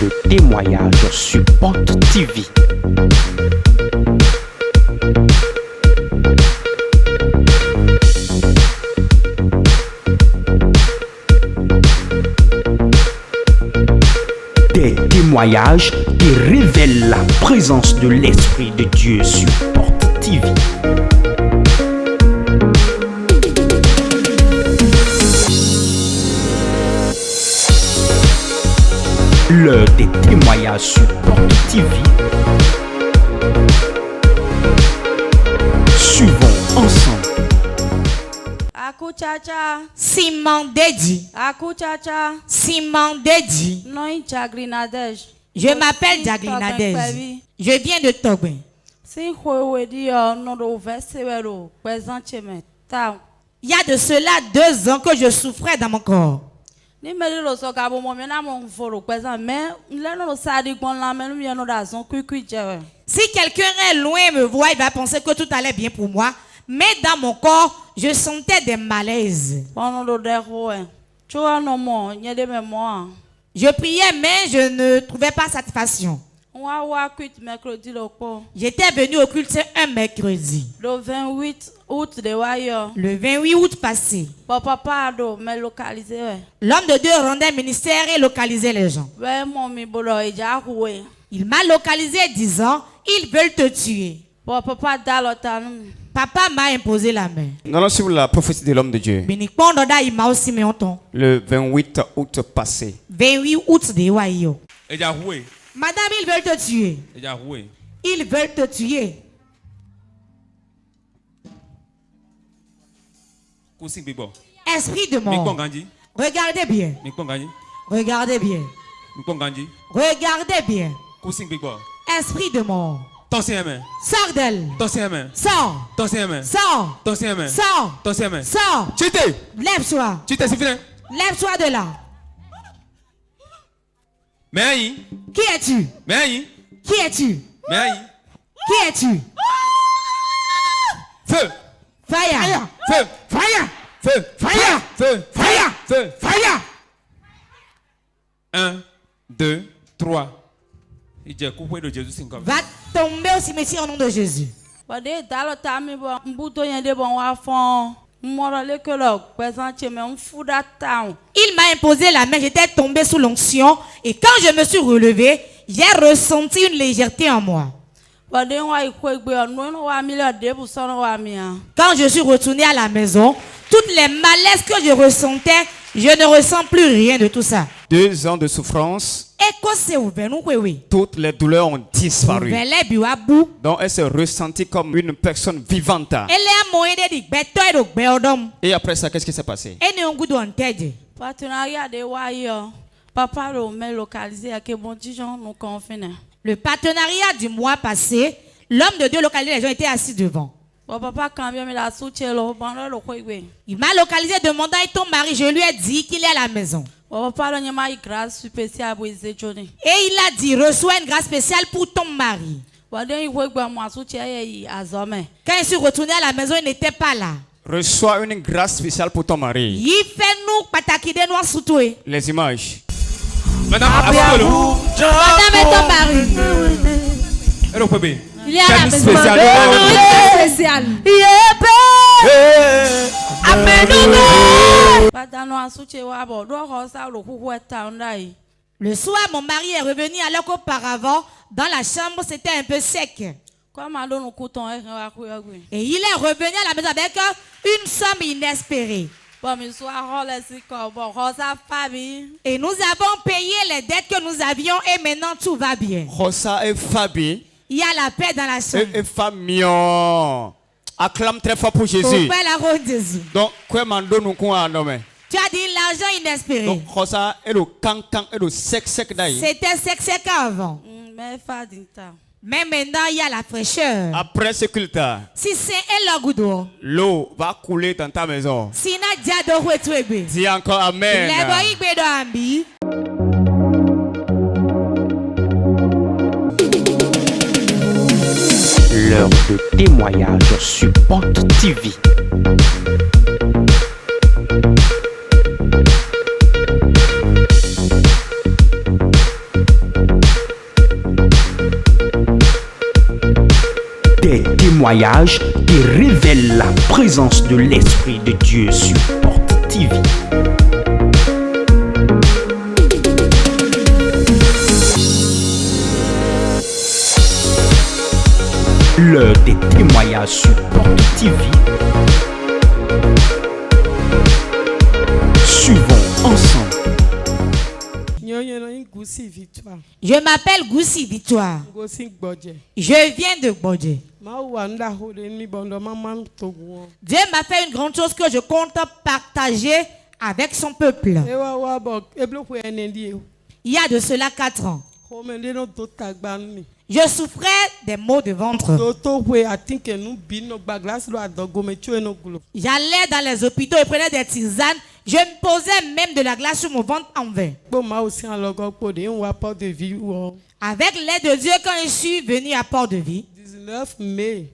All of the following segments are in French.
de témoignage sur Porte TV. Des témoignages qui révèlent la présence de l'Esprit de Dieu sur Porte TV. L'heure des témoignages sur Porte TV. Suivons ensemble. Akuchacha, Simon Dedi. Akuchacha, Simon Dedi. Noi Jagrinadej. Je m'appelle Jagrinadej. Je viens de Togbin. Si Huewedio no vesevero, Pesantcheme, Tao. Il y a de cela 2 ans que je souffrais dans mon corps. Ni melilo soka bo mo na mo foro pesant mais leno no sadi kon la menu mi no da son kuku jewe. Si quelqu'un est loin me voit, il va penser que tout allait bien pour moi. Mais dans mon corps, je sentais des malaises. Pendant le déroulé, tu vois non moi, il y a des mémoires. Je priais, mais je ne trouvais pas satisfaction. Mercredi le po. J'étais venu au culte un mercredi. Le 28 août de Wayo. Le 28 août passé. Papa pardo me localisé. L'homme de Dieu rendait ministère et localisait les gens. Ouais mon mi bolo eja huwe. Il m'a localisé disant, ils veulent te tuer. Papa dalotan. Papa m'a imposé la main. Nous allons suivre la prophétie de l'homme de Dieu. Le 28 août passé. 28 août de Wayo. Ejaoué. Madame, ils veulent te tuer. Ejaoué. Ils veulent te tuer. Kousin bibo. Esprit de mort. Mikongandi. Regardez bien. Mikongandi. Regardez bien. Mikongandi. Regardez bien. Kousin bibo. Esprit de mort. Tensien main. Sors d'elle. Tensien main. Sors. Tensien main. Sors. Tensien main. Sors. Tensien main. Sors. Chité. Lève-toi. Chité c'est fini. Lève-toi de là. Mais aïe. Qui es-tu? Mais aïe. Qui es-tu? Mais aïe. Qui es-tu? Feu. Fire. Feu. Fire. Feu. Fire. Feu. Fire. Feu. Fire. 1, 2, 3. Il dit couper de Jésus 5 ans. Va tomber au cimetière au nom de Jésus. Pade dalotan mi bon mbuto yende bon wa fon. Morale que le pesantcheme on fouda town. Il m'a imposé la main, j'étais tombé sous l'onction et quand je me suis relevé, j'ai ressenti une légèreté en moi. Quand je suis retourné à la maison, toutes les malaises que je ressentais, je ne ressens plus rien de tout ça. 2 ans de souffrance. Toutes les douleurs ont disparu. Donc elle s'est ressentie comme une personne vivante. Et après ça, qu'est-ce qui s'est passé? Partenariat de Wayo. Papa me localisé à bon Dijon nous confine. Le partenariat du mois passé, l'homme de Dieu localisé, les gens étaient assis devant. Il m'a localisé demandant à ton mari, je lui ai dit qu'il est à la maison. Et il a dit, reçois une grâce spéciale pour ton mari. Quand je suis retourné à la maison, il n'était pas là. Reçois une grâce spéciale pour ton mari. Il fait nous patakide nous soutouer. Les images. Madame, Madame et ton mari. Il y a la maison spéciale. Le soir, mon mari est revenu alors qu'auparavant, dans la chambre, c'était un peu sec. Et il est revenu à la maison avec une somme inespérée. Et nous avons payé les dettes que nous avions et maintenant tout va bien. Rosa et Fabi. Il y a la paix dans la chambre. Et Famion. Acclame très fort pour Jésus. Donc, quoi mando nous quoi nommé? Tu as dit l'argent inespéré. Donc, Rosa et le cancan et le sec d'ailleurs. C'était sec avant. Mais maintenant, il y a la fraîcheur. Après ce culte, si c'est un goudou, l'eau va couler dans ta maison. Si dis encore Amen. L'heure de témoignage sur Porte TV. témoignages qui révèlent la présence de l'Esprit de Dieu sur Porte TV. L'heure des témoignages sur Porte TV. Suivons ensemble. Je m'appelle Goussi Victoire. Je viens de Bodje. Dieu m'a fait une grande chose que je compte partager avec son peuple. Il y a de cela 4 ans. Je souffrais des maux de ventre. J'allais dans les hôpitaux et prenais des tisanes. Je me posais même de la glace sur mon ventre en vain. Avec l'aide de Dieu, quand je suis venu à Port-de-Vie, 19 mai,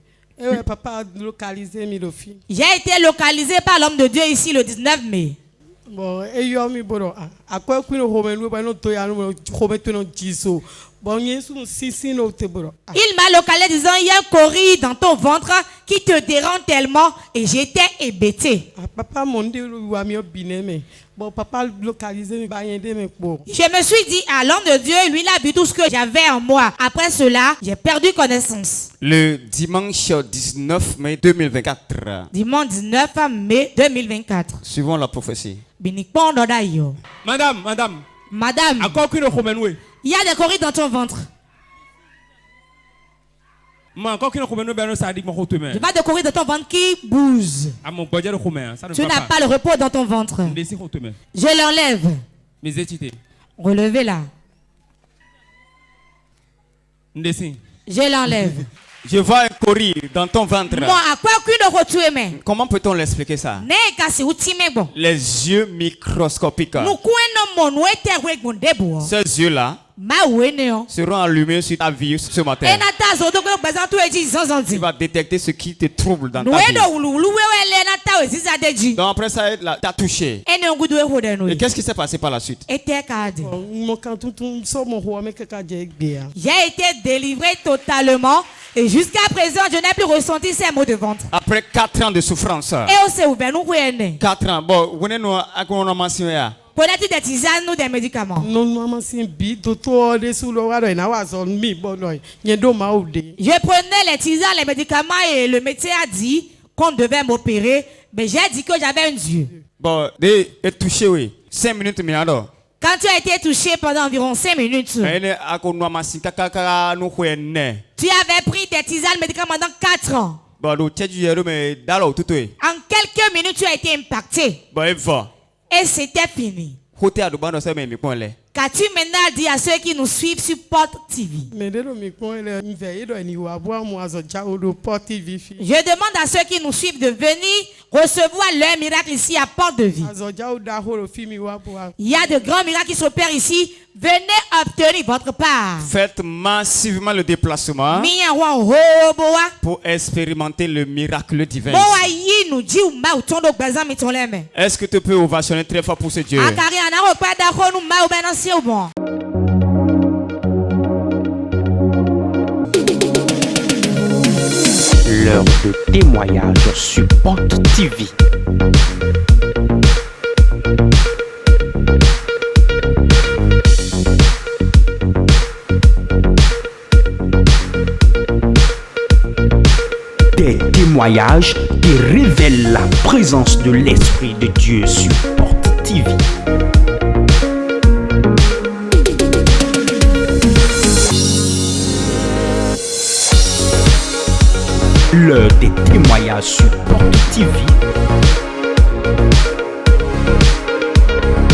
papa a localisé mes filles. J'ai été localisé par l'homme de Dieu ici le 19 mai. Il m'a localisé disant il y a un courrier dans ton ventre qui te dérange tellement et j'étais hébété. Je me suis dit à l'homme de Dieu, lui il a vu tout ce que j'avais en moi. Après cela, j'ai perdu connaissance. Le dimanche 19 mai 2024. Dimanche 19 mai 2024. Suivant la prophétie. Madame. Il y a des courriers dans ton ventre. Il y a des courriers dans ton ventre qui bougent. Tu n'as pas le repos dans ton ventre. Je l'enlève. Relevez-la. Je l'enlève. Je vois un courrier dans ton ventre. Comment peut-on l'expliquer ça? Les yeux microscopiques. Ces yeux-là seront allumés sur ta vie ce matin. Tu vas détecter ce qui te trouble dans ta vie. Donc après ça, t'as touché. Et qu'est-ce qui s'est passé par la suite? J'ai été délivré totalement. Et jusqu'à présent, je n'ai plus ressenti ces maux de ventre. Après 4 ans de souffrance. 4 ans. Bon, vous n'avez pas prenez-tu des tisanes ou des médicaments? Je prenais les tisanes, les médicaments et le médecin a dit qu'on devait m'opérer. Mais j'ai dit que j'avais un Dieu. Bon, touché, oui. 5 minutes, mais alors. Quand tu as été touché pendant environ 5 minutes, tu avais pris tes tisanes, médicaments pendant 4 ans. En quelques minutes, tu as été impacté. Et c'était fini. Qu'as-tu maintenant dit à ceux qui nous suivent sur Porte TV? Je demande à ceux qui nous suivent de venir recevoir leur miracle ici à Porte de Vie. Il y a de grands miracles qui s'opèrent ici. Venez obtenir votre part. Faites massivement le déplacement pour expérimenter le miracle divin. Est-ce que tu peux ovationner très fort pour ce Dieu? L'heure de témoignage sur Porte TV. Des témoignages qui révèlent la présence de l'Esprit de Dieu sur Porte TV. L'heure des témoignages sur Porte TV.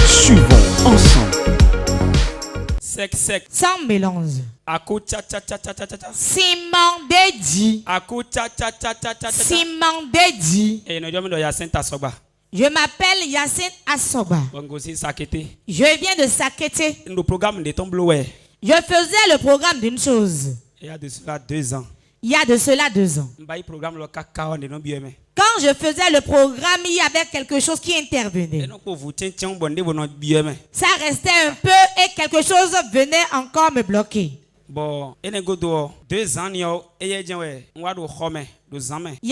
Suivons ensemble. Sec. Sans mélange. Ciment dédi. Ciment dédi. Je m'appelle Yacine Assoba. Je viens de Sakété. Je faisais le programme d'une chose. Il y a de cela 2 ans. Il y a de cela 2 ans. Quand je faisais le programme, il y avait quelque chose qui intervenait. Ça restait un peu et quelque chose venait encore me bloquer. Bon, et 2 ans, il y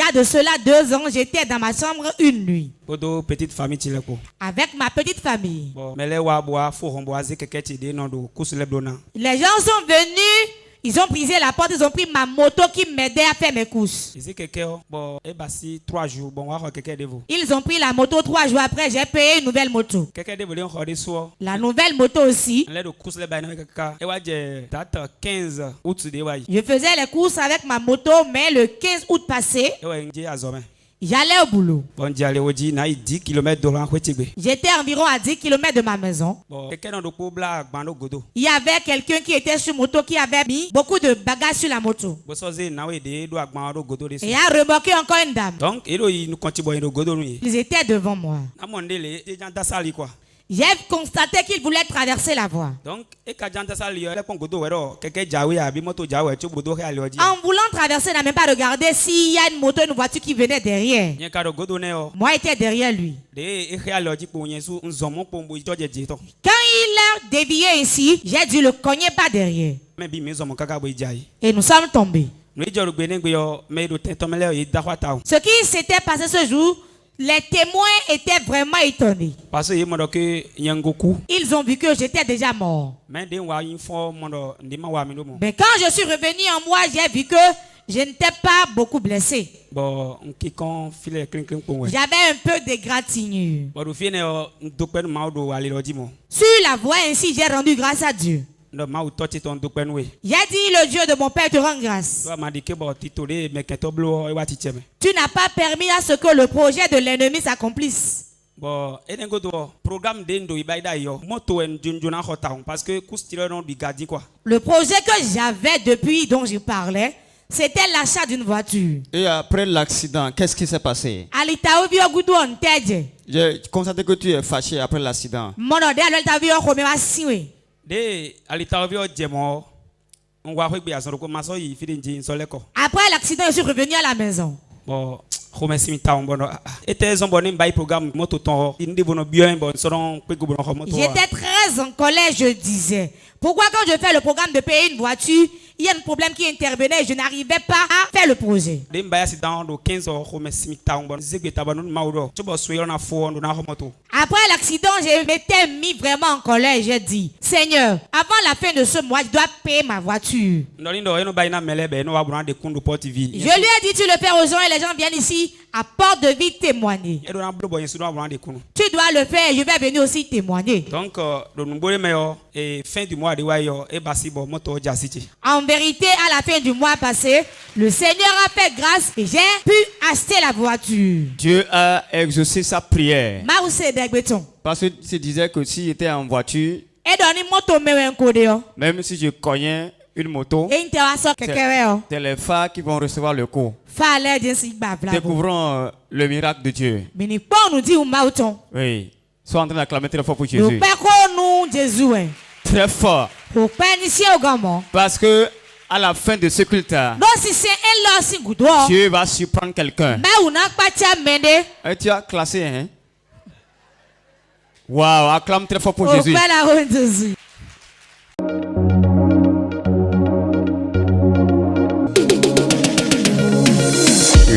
a de cela 2 ans, j'étais dans ma chambre une nuit. Petite famille. Avec ma petite famille. Bon, les gens sont venus. Ils ont brisé la porte, ils ont pris ma moto qui m'aidait à faire mes courses. Ils ont pris la moto 3 jours après, j'ai payé une nouvelle moto. La nouvelle moto aussi. Je faisais les courses avec ma moto, mais le 15 août passé, j'allais au boulot. J'étais environ à 10 km de ma maison. Il y avait quelqu'un qui était sur moto qui avait mis beaucoup de bagages sur la moto. Et a remorqué encore une dame. Ils étaient devant moi. J'ai constaté qu'il voulait traverser la voie. En voulant traverser, il n'a même pas regardé s'il y a une moto, une voiture qui venait derrière. Moi, j'étais derrière lui. Quand il a dévié ici, j'ai dû le cogner pas derrière. Et nous sommes tombés. Ce qui s'était passé ce jour, les témoins étaient vraiment étonnés. Ils ont vu que j'étais déjà mort. Mais quand je suis revenu en moi, j'ai vu que je n'étais pas beaucoup blessé. J'avais un peu d'égratignure. Sur la voie ainsi, j'ai rendu grâce à Dieu. J'ai dit, le Dieu de mon père te rend grâce. Tu n'as pas permis à ce que le projet de l'ennemi s'accomplisse. Le projet que j'avais depuis dont je parlais, c'était l'achat d'une voiture. Et après l'accident, qu'est-ce qui s'est passé? J'ai constaté que tu es fâché après l'accident. Après l'accident, je suis revenu à la maison. J'étais très en colère, je disais. Pourquoi quand je fais le programme de payer une voiture, il y a un problème qui intervenait et je n'arrivais pas à faire le projet. Après l'accident, je m'étais mis vraiment en colère et j'ai dit, Seigneur, avant la fin de ce mois, je dois payer ma voiture. Je lui ai dit, tu le fais aux gens et les gens viennent ici à Porte de Vie témoigner. Tu dois le faire et je vais venir aussi témoigner. Donc, fin du mois, en vérité, à la fin du mois passé, le Seigneur a fait grâce et j'ai pu acheter la voiture. Dieu a exaucé sa prière. Parce que tu disais que si j'étais en voiture, même si je cognais une moto, c'est les phares qui vont recevoir le coup. Découvrons le miracle de Dieu. Oui. Sois en train d'acclamer très fort pour Jésus. Très fort. Parce que à la fin de ce culte, Dieu va surprendre quelqu'un. Et tu as classé, hein? Waouh, acclame très fort pour Jésus.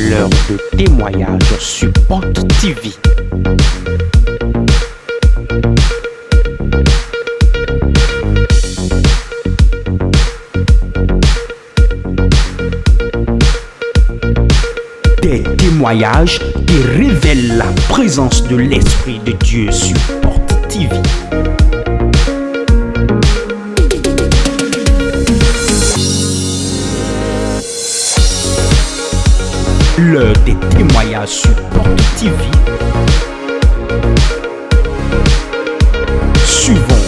L'heure de témoignage sur Porte TV. Des témoignages qui révèlent la présence de l'Esprit de Dieu sur Porte TV. L'heure des témoignages sur Porte TV. Suivons